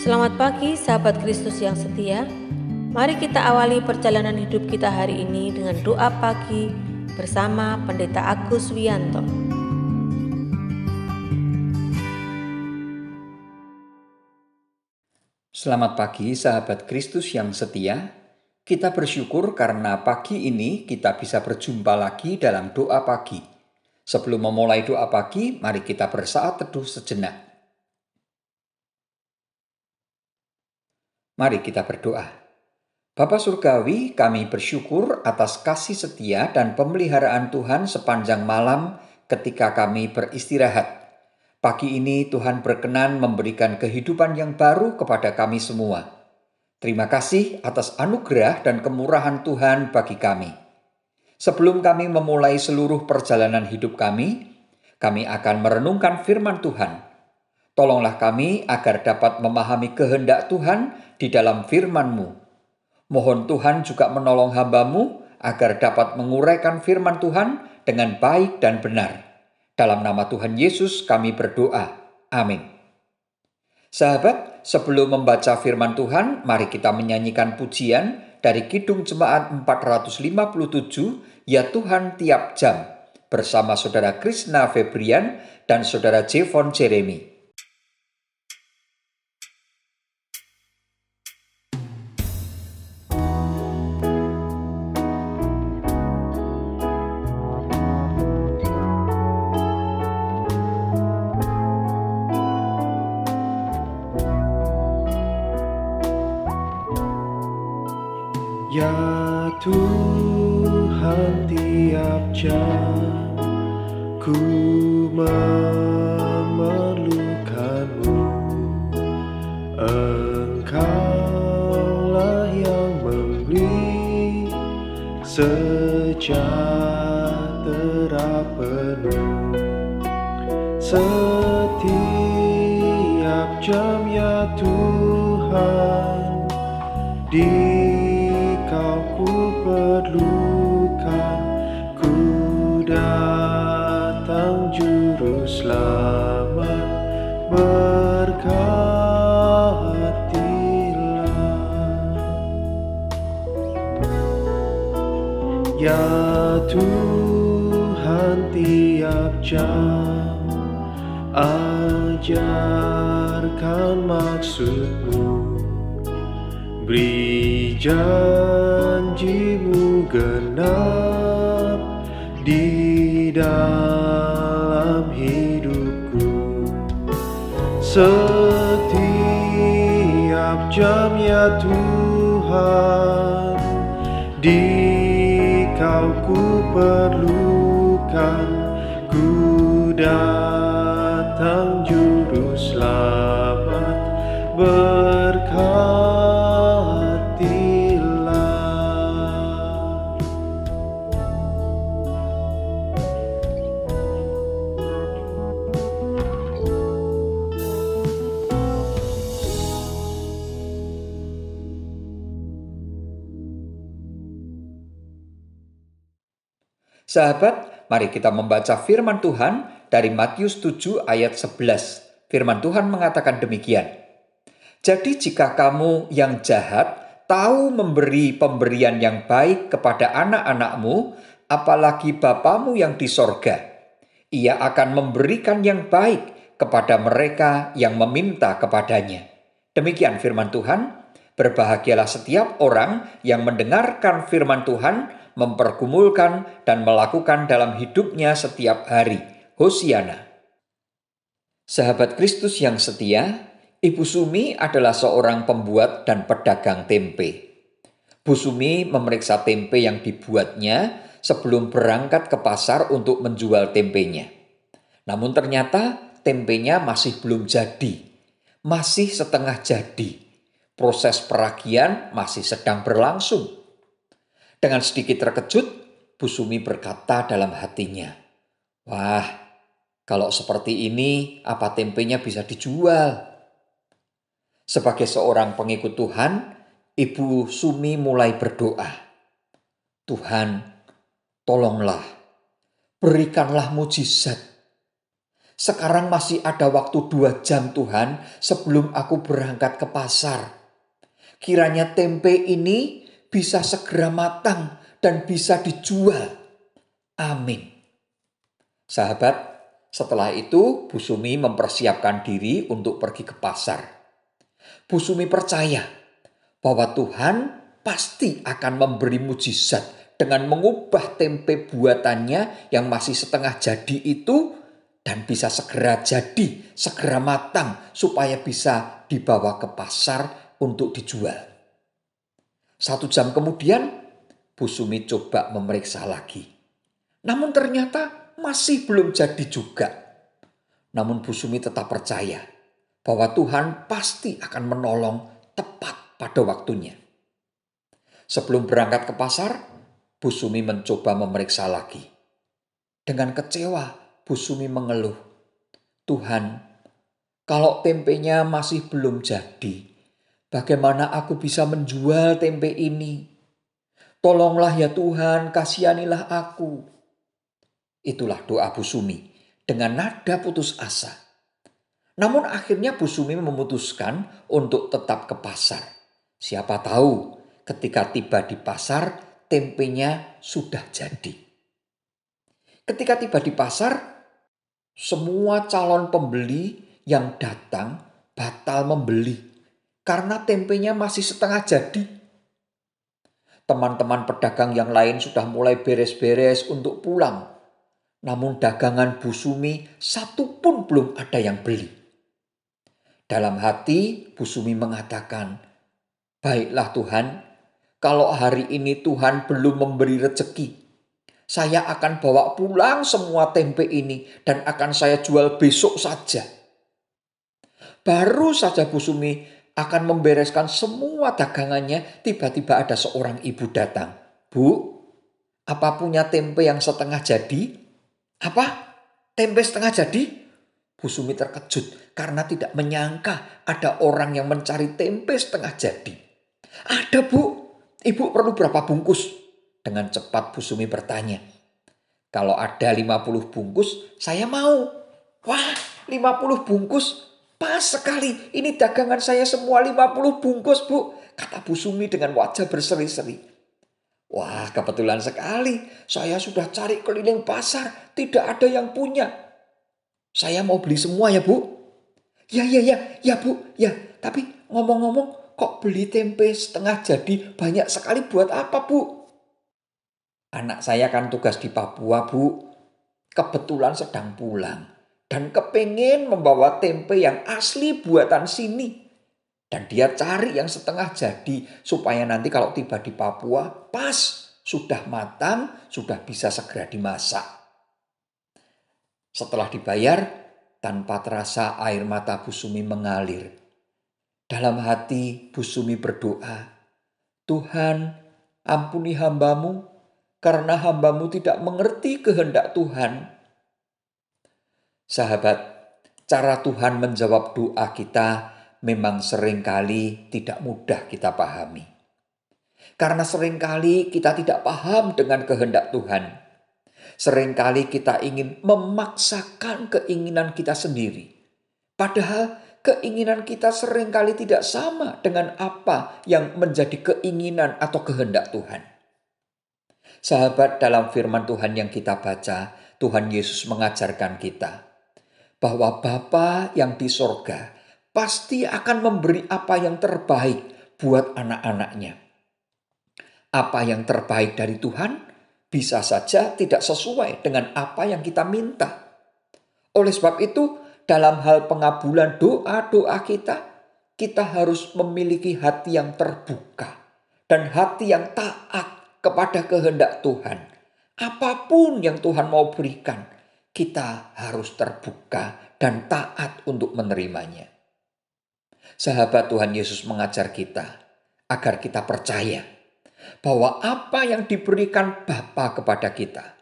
Selamat pagi sahabat Kristus yang setia. Mari kita awali perjalanan hidup kita hari ini dengan doa pagi bersama Pendeta Agus Wianto. Selamat pagi sahabat Kristus yang setia. Kita bersyukur karena pagi ini kita bisa berjumpa lagi dalam doa pagi. Sebelum memulai doa pagi, mari kita bersaat teduh sejenak. Mari kita berdoa. Bapa Surgawi, kami bersyukur atas kasih setia dan pemeliharaan Tuhan sepanjang malam ketika kami beristirahat. Pagi ini Tuhan berkenan memberikan kehidupan yang baru kepada kami semua. Terima kasih atas anugerah dan kemurahan Tuhan bagi kami. Sebelum kami memulai seluruh perjalanan hidup kami akan merenungkan firman Tuhan. Tolonglah kami agar dapat memahami kehendak Tuhan di dalam firman-Mu. Mohon Tuhan juga menolong hamba-Mu agar dapat menguraikan firman Tuhan dengan baik dan benar. Dalam nama Tuhan Yesus kami berdoa. Amin. Sahabat, sebelum membaca firman Tuhan, mari kita menyanyikan pujian dari Kidung Jemaat 457, Ya Tuhan Tiap Jam, bersama Saudara Krishna Febrian dan Saudara Jevon Jeremy. Ya Tuhan, tiap jam ku memerlukan-Mu. Engkaulah yang memberi sejahtera penuh. Setiap jam ya Tuhan, Kau ku perlukan, ku datang Juru Selamat, berkatilah. Ya Tuhan, tiap jam ajarkan maksud-Mu. Beri janji-Mu genap di dalam hidupku. Setiap jam ya Tuhan, Kau ku perlukan, ku datang Juru Selamat, berkatilah. Sahabat, mari kita membaca firman Tuhan dari Matius 7 ayat 11. Firman Tuhan mengatakan demikian. Jadi jika kamu yang jahat tahu memberi pemberian yang baik kepada anak-anakmu, apalagi Bapamu yang di sorga, Ia akan memberikan yang baik kepada mereka yang meminta kepadanya. Demikian firman Tuhan. Berbahagialah setiap orang yang mendengarkan firman Tuhan, mempergumulkan dan melakukan dalam hidupnya setiap hari. Hosiana. Sahabat Kristus yang setia, Ibu Sumi adalah seorang pembuat dan pedagang tempe. Bu Sumi memeriksa tempe yang dibuatnya sebelum berangkat ke pasar untuk menjual tempenya. Namun ternyata tempenya masih belum jadi, masih setengah jadi. Proses peragian masih sedang berlangsung. Dengan sedikit terkejut, Bu Sumi berkata dalam hatinya, "Wah, kalau seperti ini, apa tempenya bisa dijual?" Sebagai seorang pengikut Tuhan, Ibu Sumi mulai berdoa, "Tuhan, tolonglah, berikanlah mujizat, Sekarang masih ada waktu 2 jam Tuhan sebelum aku berangkat ke pasar. Kiranya tempe ini bisa segera matang dan bisa dijual. Amin. Sahabat, setelah itu Bu Sumi mempersiapkan diri untuk pergi ke pasar. Bu Sumi percaya bahwa Tuhan pasti akan memberi mujizat dengan mengubah tempe buatannya yang masih setengah jadi itu dan bisa segera jadi, segera matang supaya bisa dibawa ke pasar untuk dijual. 1 jam kemudian, Bu Sumi coba memeriksa lagi. Namun ternyata masih belum jadi juga. Namun Bu Sumi tetap percaya bahwa Tuhan pasti akan menolong tepat pada waktunya. Sebelum berangkat ke pasar, Bu Sumi mencoba memeriksa lagi. Dengan kecewa, Bu Sumi mengeluh, "Tuhan, kalau tempenya masih belum jadi, bagaimana aku bisa menjual tempe ini? Tolonglah ya Tuhan, kasihanilah aku." Itulah doa Bu Sumi dengan nada putus asa. Namun akhirnya Bu Sumi memutuskan untuk tetap ke pasar. Siapa tahu ketika tiba di pasar, tempenya sudah jadi. Ketika tiba di pasar, semua calon pembeli yang datang batal membeli karena tempenya masih setengah jadi. Teman-teman pedagang yang lain sudah mulai beres-beres untuk pulang. Namun dagangan Bu Sumi satu pun belum ada yang beli. Dalam hati Bu Sumi mengatakan, "Baiklah Tuhan, kalau hari ini Tuhan belum memberi rezeki, saya akan bawa pulang semua tempe ini dan akan saya jual besok saja." Baru saja Bu Sumi akan membereskan semua dagangannya, tiba-tiba ada seorang ibu datang. "Bu, apa punya tempe yang setengah jadi?" "Apa? Tempe setengah jadi?" Bu Sumi terkejut karena tidak menyangka ada orang yang mencari tempe setengah jadi. "Ada Bu, Ibu perlu berapa bungkus?" Dengan cepat Bu Sumi bertanya. "Kalau ada 50 bungkus, saya mau." "Wah, 50 bungkus? Pas sekali, ini dagangan saya semua 50 bungkus Bu," kata Bu Sumi dengan wajah berseri-seri. "Wah, kebetulan sekali. Saya sudah cari keliling pasar, tidak ada yang punya. Saya mau beli semua ya Bu." Ya Bu, ya. Tapi ngomong-ngomong, kok beli tempe setengah jadi banyak sekali buat apa Bu?" "Anak saya kan tugas di Papua Bu. Kebetulan sedang pulang. Dan kepengen membawa tempe yang asli buatan sini. Dan dia cari yang setengah jadi supaya nanti kalau tiba di Papua pas sudah matang, sudah bisa segera dimasak." Setelah dibayar, tanpa terasa air mata Bu Sumi mengalir. Dalam hati Bu Sumi berdoa, "Tuhan, ampuni hamba-Mu karena hamba-Mu tidak mengerti kehendak Tuhan." Sahabat, cara Tuhan menjawab doa kita memang seringkali tidak mudah kita pahami. Karena seringkali kita tidak paham dengan kehendak Tuhan. Seringkali kita ingin memaksakan keinginan kita sendiri. Padahal keinginan kita seringkali tidak sama dengan apa yang menjadi keinginan atau kehendak Tuhan. Sahabat, dalam firman Tuhan yang kita baca, Tuhan Yesus mengajarkan kita bahwa Bapa yang di sorga pasti akan memberi apa yang terbaik buat anak-anaknya. Apa yang terbaik dari Tuhan bisa saja tidak sesuai dengan apa yang kita minta. Oleh sebab itu, dalam hal pengabulan doa-doa kita harus memiliki hati yang terbuka dan hati yang taat kepada kehendak Tuhan. Apapun yang Tuhan mau berikan, kita harus terbuka dan taat untuk menerimanya. Sahabat, Tuhan Yesus mengajar kita agar kita percaya bahwa apa yang diberikan Bapa kepada kita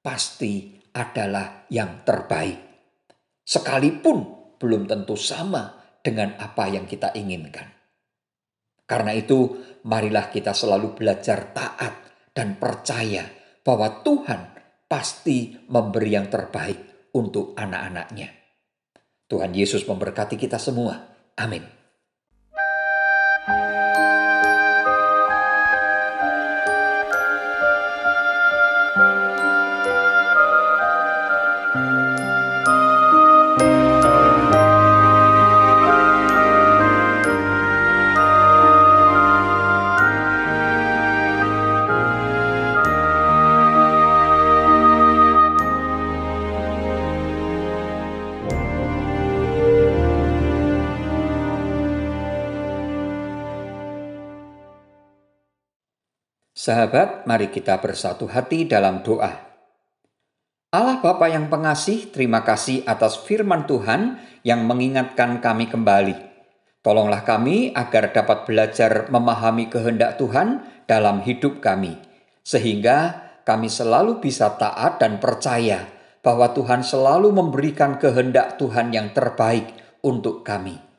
pasti adalah yang terbaik. Sekalipun belum tentu sama dengan apa yang kita inginkan. Karena itu, marilah kita selalu belajar taat dan percaya bahwa Tuhan pasti memberi yang terbaik untuk anak-anaknya. Tuhan Yesus memberkati kita semua. Amin. Sahabat, mari kita bersatu hati dalam doa. Allah Bapa yang pengasih, terima kasih atas firman Tuhan yang mengingatkan kami kembali. Tolonglah kami agar dapat belajar memahami kehendak Tuhan dalam hidup kami, sehingga kami selalu bisa taat dan percaya bahwa Tuhan selalu memberikan kehendak Tuhan yang terbaik untuk kami.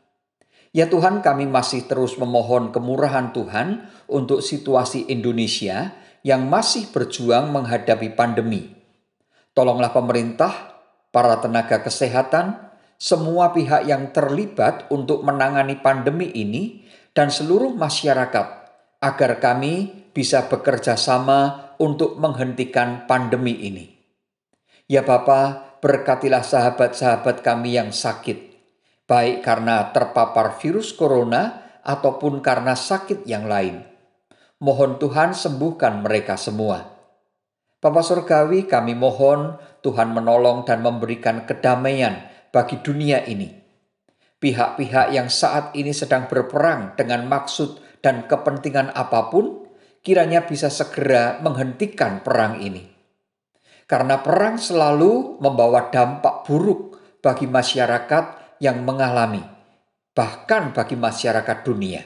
Ya Tuhan, kami masih terus memohon kemurahan Tuhan untuk situasi Indonesia yang masih berjuang menghadapi pandemi. Tolonglah pemerintah, para tenaga kesehatan, semua pihak yang terlibat untuk menangani pandemi ini, dan seluruh masyarakat, agar kami bisa bekerja sama untuk menghentikan pandemi ini. Ya Bapa, berkatilah sahabat-sahabat kami yang sakit, baik karena terpapar virus corona ataupun karena sakit yang lain. Mohon Tuhan sembuhkan mereka semua. Bapa Surgawi, kami mohon Tuhan menolong dan memberikan kedamaian bagi dunia ini. Pihak-pihak yang saat ini sedang berperang dengan maksud dan kepentingan apapun, kiranya bisa segera menghentikan perang ini. Karena perang selalu membawa dampak buruk bagi masyarakat yang mengalami, bahkan bagi masyarakat dunia.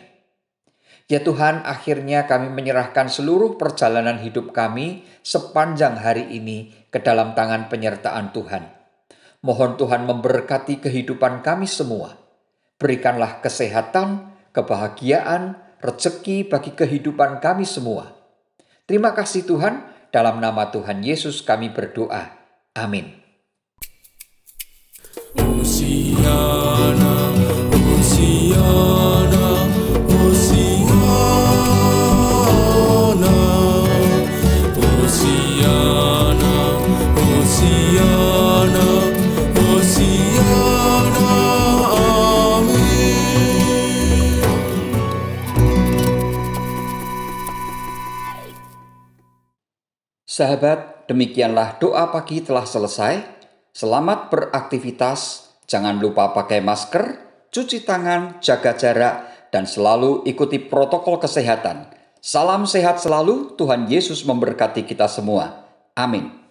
Ya Tuhan, akhirnya kami menyerahkan seluruh perjalanan hidup kami sepanjang hari ini ke dalam tangan penyertaan Tuhan. Mohon Tuhan memberkati kehidupan kami semua. Berikanlah kesehatan, kebahagiaan, rezeki bagi kehidupan kami semua. Terima kasih Tuhan, dalam nama Tuhan Yesus kami berdoa. Amin. Hosiana, Hosiana, Hosiana, Hosiana, Hosiana, Hosiana, amin. Sahabat, demikianlah doa pagi telah selesai. Selamat beraktivitas. Jangan lupa pakai masker, cuci tangan, jaga jarak, dan selalu ikuti protokol kesehatan. Salam sehat selalu, Tuhan Yesus memberkati kita semua. Amin.